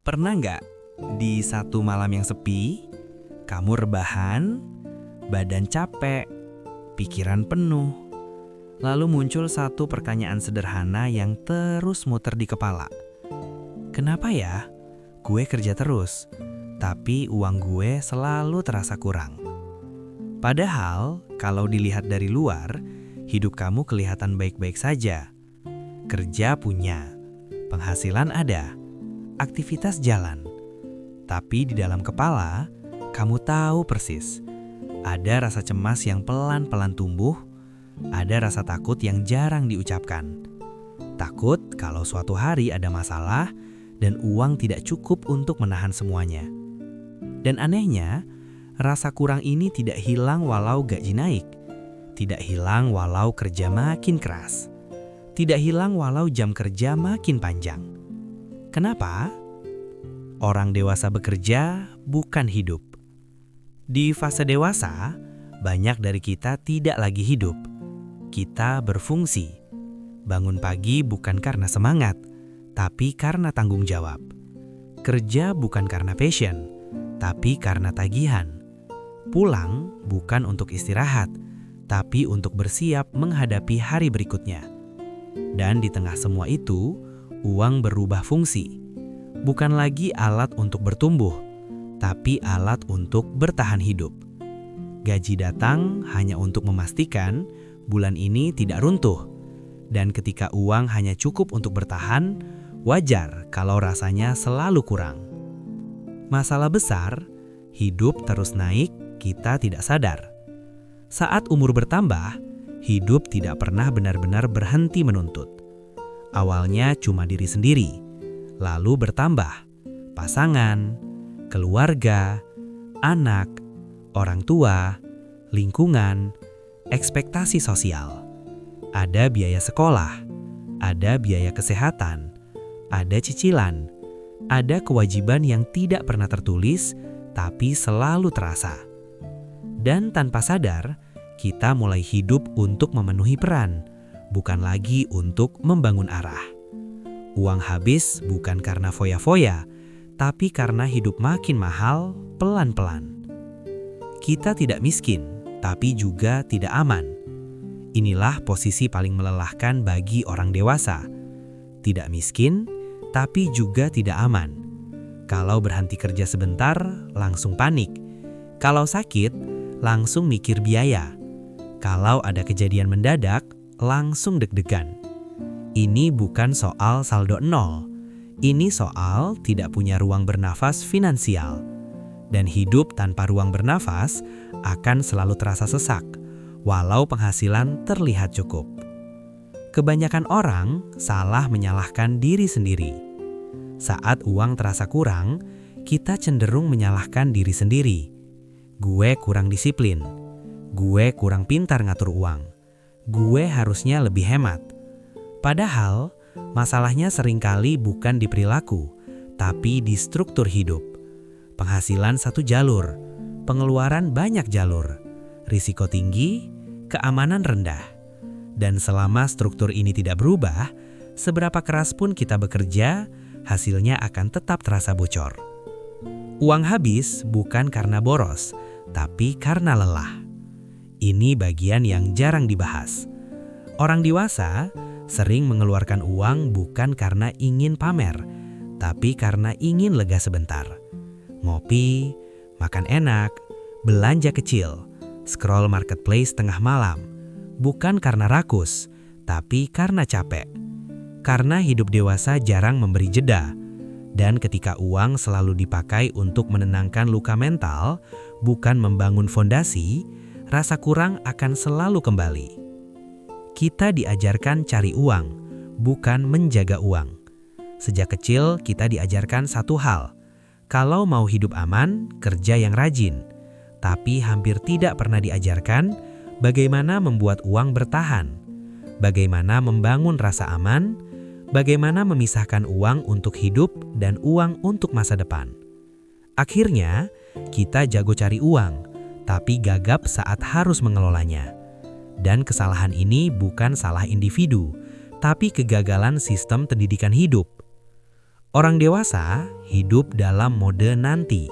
Pernah nggak di satu malam yang sepi, kamu rebahan, badan capek, pikiran penuh, lalu muncul satu pertanyaan sederhana yang terus muter di kepala. Kenapa ya? Gue kerja terus, tapi uang gue selalu terasa kurang. Padahal, kalau dilihat dari luar, hidup kamu kelihatan baik-baik saja. Kerja punya, penghasilan ada, aktivitas jalan. Tapi di dalam kepala, kamu tahu persis. Ada rasa cemas yang pelan-pelan tumbuh, ada rasa takut yang jarang diucapkan. Takut kalau suatu hari ada masalah dan uang tidak cukup untuk menahan semuanya. Dan anehnya, rasa kurang ini tidak hilang walau gaji naik. Tidak hilang walau kerja makin keras. Tidak hilang walau jam kerja makin panjang. Kenapa? Orang dewasa bekerja bukan hidup. Di fase dewasa, banyak dari kita tidak lagi hidup. Kita berfungsi. Bangun pagi bukan karena semangat, tapi karena tanggung jawab. Kerja bukan karena passion, tapi karena tagihan. Pulang bukan untuk istirahat, tapi untuk bersiap menghadapi hari berikutnya. Dan di tengah semua itu, uang berubah fungsi. Bukan lagi alat untuk bertumbuh, tapi alat untuk bertahan hidup. Gaji datang hanya untuk memastikan bulan ini tidak runtuh. Dan ketika uang hanya cukup untuk bertahan, wajar kalau rasanya selalu kurang. Masalah besar, hidup terus naik, kita tidak sadar. Saat umur bertambah, hidup tidak pernah benar-benar berhenti menuntut. Awalnya cuma diri sendiri, lalu bertambah pasangan, keluarga, anak, orang tua, lingkungan, ekspektasi sosial. Ada biaya sekolah, ada biaya kesehatan, ada cicilan, ada kewajiban yang tidak pernah tertulis tapi selalu terasa. Dan tanpa sadar, kita mulai hidup untuk memenuhi peran, bukan lagi untuk membangun arah. Uang habis bukan karena foya-foya, tapi karena hidup makin mahal pelan-pelan. Kita tidak miskin, tapi juga tidak aman. Inilah posisi paling melelahkan bagi orang dewasa. Tidak miskin, tapi juga tidak aman. Kalau berhenti kerja sebentar, langsung panik. Kalau sakit, langsung mikir biaya. Kalau ada kejadian mendadak, langsung deg-degan. Ini bukan soal saldo nol. Ini soal tidak punya ruang bernafas finansial. Dan hidup tanpa ruang bernafas akan selalu terasa sesak, walau penghasilan terlihat cukup. Kebanyakan orang salah menyalahkan diri sendiri. Saat uang terasa kurang, kita cenderung menyalahkan diri sendiri. Gue kurang disiplin. Gue kurang pintar ngatur uang. Gue harusnya lebih hemat. Padahal, masalahnya seringkali bukan di perilaku, tapi di struktur hidup. Penghasilan satu jalur, pengeluaran banyak jalur, risiko tinggi, keamanan rendah. Dan selama struktur ini tidak berubah, seberapa keras pun kita bekerja, hasilnya akan tetap terasa bocor. Uang habis bukan karena boros, tapi karena lelah. Ini bagian yang jarang dibahas. Orang dewasa sering mengeluarkan uang bukan karena ingin pamer, tapi karena ingin lega sebentar. Ngopi, makan enak, belanja kecil, scroll marketplace tengah malam. Bukan karena rakus, tapi karena capek. Karena hidup dewasa jarang memberi jeda. Dan ketika uang selalu dipakai untuk menenangkan luka mental, bukan membangun fondasi, rasa kurang akan selalu kembali. Kita diajarkan cari uang, bukan menjaga uang. Sejak kecil kita diajarkan satu hal. Kalau mau hidup aman, kerja yang rajin. Tapi hampir tidak pernah diajarkan bagaimana membuat uang bertahan. Bagaimana membangun rasa aman, bagaimana memisahkan uang untuk hidup dan uang untuk masa depan. Akhirnya, kita jago cari uang, tapi gagap saat harus mengelolanya. Dan kesalahan ini bukan salah individu, tapi kegagalan sistem pendidikan hidup. Orang dewasa hidup dalam mode nanti.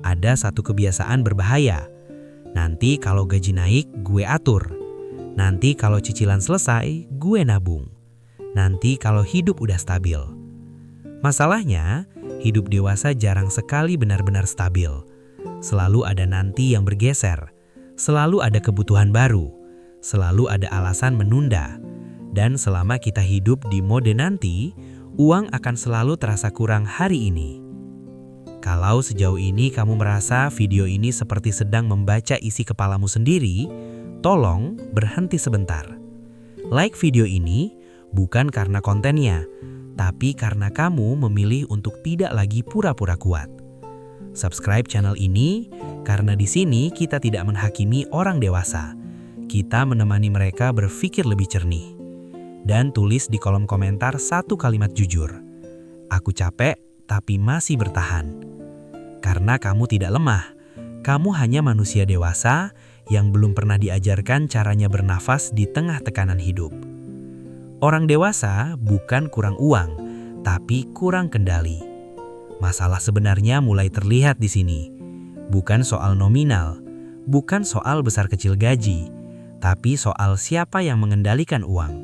Ada satu kebiasaan berbahaya. Nanti kalau gaji naik, gue atur. Nanti kalau cicilan selesai, gue nabung. Nanti kalau hidup udah stabil. Masalahnya, hidup dewasa jarang sekali benar-benar stabil. Selalu ada nanti yang bergeser. Selalu ada kebutuhan baru. Selalu ada alasan menunda. Dan selama kita hidup di mode nanti, uang akan selalu terasa kurang hari ini. Kalau sejauh ini kamu merasa video ini seperti sedang membaca isi kepalamu sendiri, tolong berhenti sebentar. Like video ini bukan karena kontennya, tapi karena kamu memilih untuk tidak lagi pura-pura kuat. Subscribe channel ini karena di sini kita tidak menghakimi orang dewasa. Kita menemani mereka berpikir lebih jernih. Dan tulis di kolom komentar satu kalimat jujur. Aku capek, tapi masih bertahan. Karena kamu tidak lemah. Kamu hanya manusia dewasa yang belum pernah diajarkan caranya bernafas di tengah tekanan hidup. Orang dewasa bukan kurang uang, tapi kurang kendali. Masalah sebenarnya mulai terlihat di sini. Bukan soal nominal, bukan soal besar kecil gaji, tapi soal siapa yang mengendalikan uang.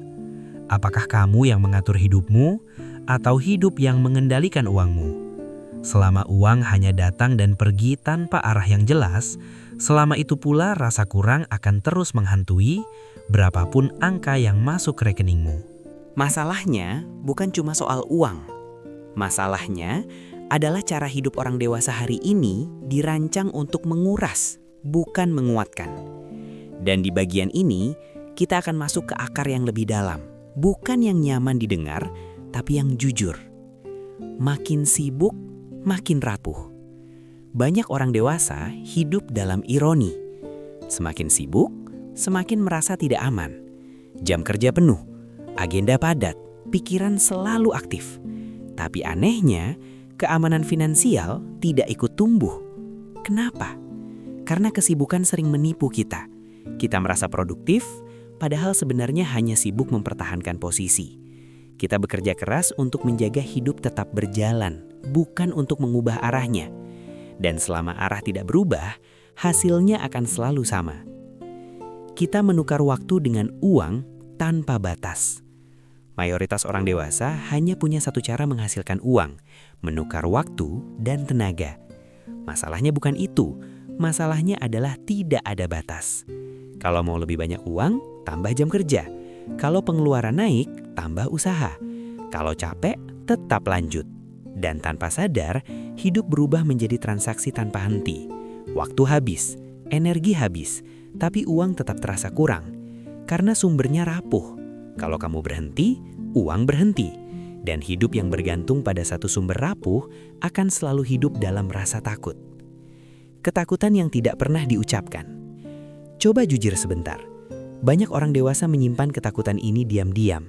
Apakah kamu yang mengatur hidupmu atau hidup yang mengendalikan uangmu? Selama uang hanya datang dan pergi tanpa arah yang jelas, selama itu pula rasa kurang akan terus menghantui berapapun angka yang masuk ke rekeningmu. Masalahnya bukan cuma soal uang. Masalahnya adalah cara hidup orang dewasa hari ini dirancang untuk menguras, bukan menguatkan. Dan di bagian ini, kita akan masuk ke akar yang lebih dalam. Bukan yang nyaman didengar, tapi yang jujur. Makin sibuk, makin rapuh. Banyak orang dewasa hidup dalam ironi. Semakin sibuk, semakin merasa tidak aman. Jam kerja penuh, agenda padat, pikiran selalu aktif. Tapi anehnya, keamanan finansial tidak ikut tumbuh. Kenapa? Karena kesibukan sering menipu kita. Kita merasa produktif, padahal sebenarnya hanya sibuk mempertahankan posisi. Kita bekerja keras untuk menjaga hidup tetap berjalan, bukan untuk mengubah arahnya. Dan selama arah tidak berubah, hasilnya akan selalu sama. Kita menukar waktu dengan uang tanpa batas. Mayoritas orang dewasa hanya punya satu cara menghasilkan uang, menukar waktu dan tenaga. Masalahnya bukan itu, masalahnya adalah tidak ada batas. Kalau mau lebih banyak uang, tambah jam kerja. Kalau pengeluaran naik, tambah usaha. Kalau capek, tetap lanjut. Dan tanpa sadar, hidup berubah menjadi transaksi tanpa henti. Waktu habis, energi habis, tapi uang tetap terasa kurang. Karena sumbernya rapuh. Kalau kamu berhenti, uang berhenti. Dan hidup yang bergantung pada satu sumber rapuh akan selalu hidup dalam rasa takut. Ketakutan yang tidak pernah diucapkan. Coba jujur sebentar. Banyak orang dewasa menyimpan ketakutan ini diam-diam.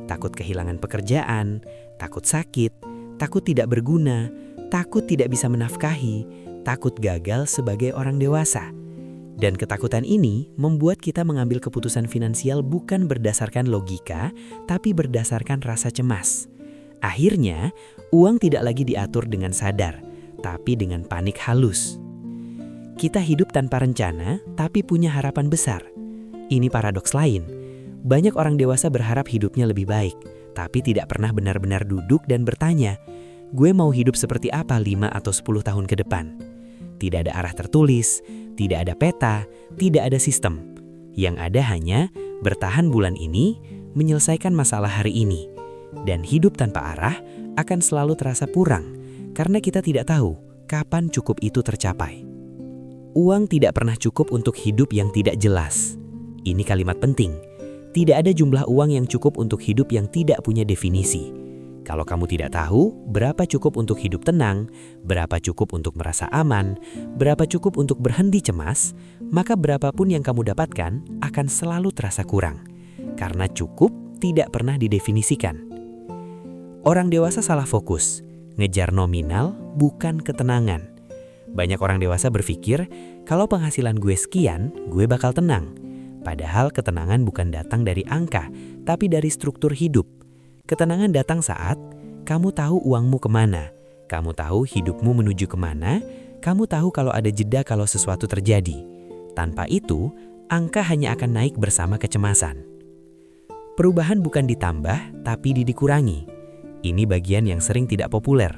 Takut kehilangan pekerjaan, takut sakit, takut tidak berguna, takut tidak bisa menafkahi, takut gagal sebagai orang dewasa. Dan ketakutan ini membuat kita mengambil keputusan finansial bukan berdasarkan logika, tapi berdasarkan rasa cemas. Akhirnya, uang tidak lagi diatur dengan sadar, tapi dengan panik halus. Kita hidup tanpa rencana, tapi punya harapan besar. Ini paradoks lain. Banyak orang dewasa berharap hidupnya lebih baik, tapi tidak pernah benar-benar duduk dan bertanya, gue mau hidup seperti apa 5 atau 10 tahun ke depan? Tidak ada arah tertulis, tidak ada peta, tidak ada sistem. Yang ada hanya bertahan bulan ini, menyelesaikan masalah hari ini. Dan hidup tanpa arah akan selalu terasa kurang, karena kita tidak tahu kapan cukup itu tercapai. Uang tidak pernah cukup untuk hidup yang tidak jelas. Ini kalimat penting. Tidak ada jumlah uang yang cukup untuk hidup yang tidak punya definisi. Kalau kamu tidak tahu berapa cukup untuk hidup tenang, berapa cukup untuk merasa aman, berapa cukup untuk berhenti cemas, maka berapapun yang kamu dapatkan akan selalu terasa kurang. Karena cukup tidak pernah didefinisikan. Orang dewasa salah fokus, ngejar nominal bukan ketenangan. Banyak orang dewasa berpikir, kalau penghasilan gue sekian, gue bakal tenang. Padahal ketenangan bukan datang dari angka, tapi dari struktur hidup. Ketenangan datang saat Kamu tahu uangmu kemana, kamu tahu hidupmu menuju kemana, kamu tahu kalau ada jeda kalau sesuatu terjadi. Tanpa itu, angka hanya akan naik bersama kecemasan. Perubahan bukan ditambah, tapi dikurangi. Ini bagian yang sering tidak populer.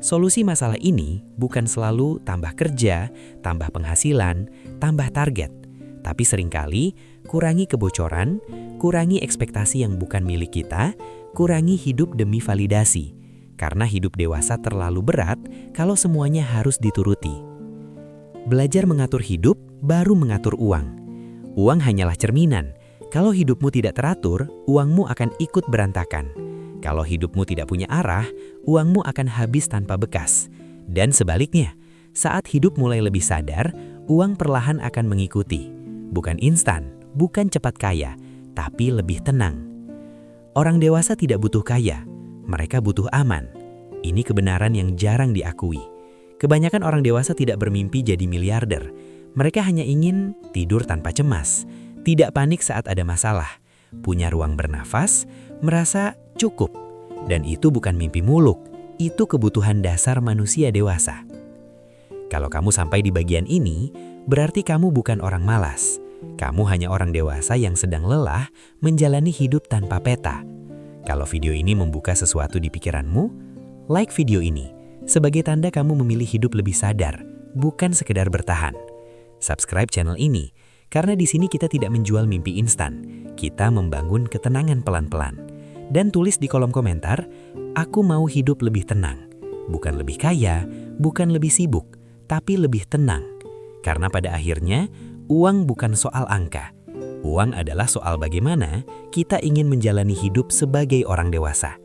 Solusi masalah ini bukan selalu tambah kerja, tambah penghasilan, tambah target. Tapi seringkali kurangi kebocoran, kurangi ekspektasi yang bukan milik kita, kurangi hidup demi validasi. Karena hidup dewasa terlalu berat kalau semuanya harus dituruti. Belajar mengatur hidup baru mengatur uang. Uang hanyalah cerminan. Kalau hidupmu tidak teratur, uangmu akan ikut berantakan. Kalau hidupmu tidak punya arah, uangmu akan habis tanpa bekas. Dan sebaliknya, saat hidup mulai lebih sadar, uang perlahan akan mengikuti. Bukan instan, bukan cepat kaya, tapi lebih tenang. Orang dewasa tidak butuh kaya, mereka butuh aman. Ini kebenaran yang jarang diakui. Kebanyakan orang dewasa tidak bermimpi jadi miliarder. Mereka hanya ingin tidur tanpa cemas, tidak panik saat ada masalah, punya ruang bernafas, merasa cukup. Dan itu bukan mimpi muluk, itu kebutuhan dasar manusia dewasa. Kalau kamu sampai di bagian ini, berarti kamu bukan orang malas. Kamu hanya orang dewasa yang sedang lelah menjalani hidup tanpa peta. Kalau video ini membuka sesuatu di pikiranmu, like video ini sebagai tanda kamu memilih hidup lebih sadar, bukan sekedar bertahan. Subscribe channel ini, karena di sini kita tidak menjual mimpi instan, kita membangun ketenangan pelan-pelan. Dan tulis di kolom komentar, aku mau hidup lebih tenang. Bukan lebih kaya, bukan lebih sibuk, tapi lebih tenang. Karena pada akhirnya, uang bukan soal angka. Uang adalah soal bagaimana kita ingin menjalani hidup sebagai orang dewasa.